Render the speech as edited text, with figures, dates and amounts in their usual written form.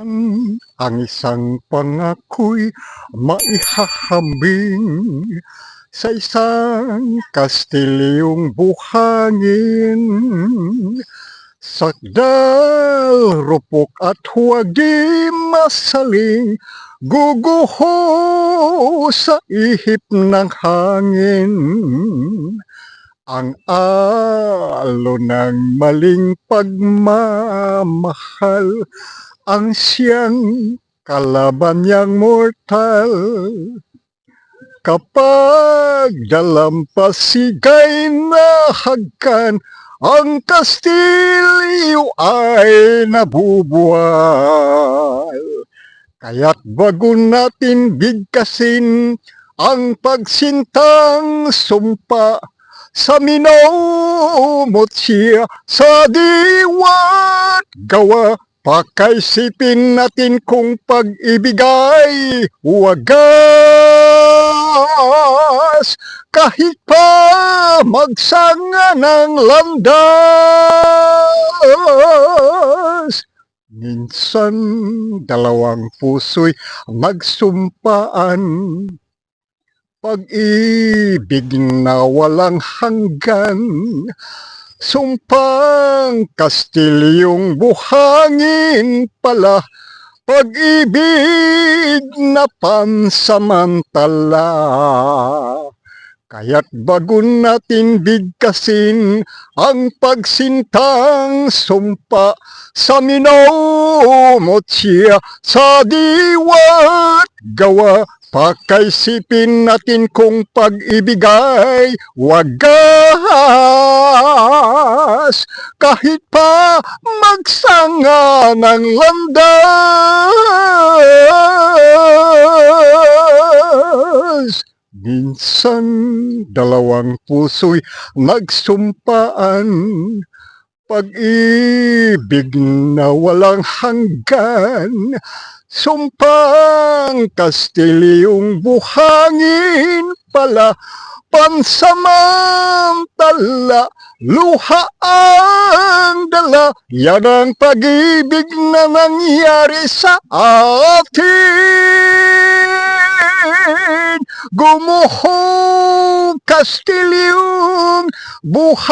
Ang isang pangako'y maihahambing sa isang kastilyong buhangin. Sakdal, rupok at huwag di masaling, guguho sa ihip ng hangin. Ang alo ng maling pagmamahal, ang siyang kalaban niyang mortal. Kapag dalampasigay na hagkan, ang kastilyo ay nabubuwal. Kaya't bago natin bigkasin ang pagsintang sumpa, sa minumot siya sa diwa't gawa, pakaisipin natin kung pag-ibigay wagas, kahit pa magsanga ng landas. Minsan dalawang puso'y magsumpaan, pag-ibig na walang hanggan, sumpang kastilyong buhangin pala, pag-ibig na pansamantala. Kaya't bago natin bigkasin ang pagsintang sumpa, sa minumot siya sa diwa't gawa, pakaisipin natin kung pag-ibigay wagas, kahit pa magsanga ng landas. Minsan dalawang puso'y nagsumpaan, pag-ibig na walang hanggan, sumpang kastilyong buhangin pala, pansamantala, luha ang dala. Yan ang pag-ibig na nangyari sa atin. Gumuho kastilyong buhangin.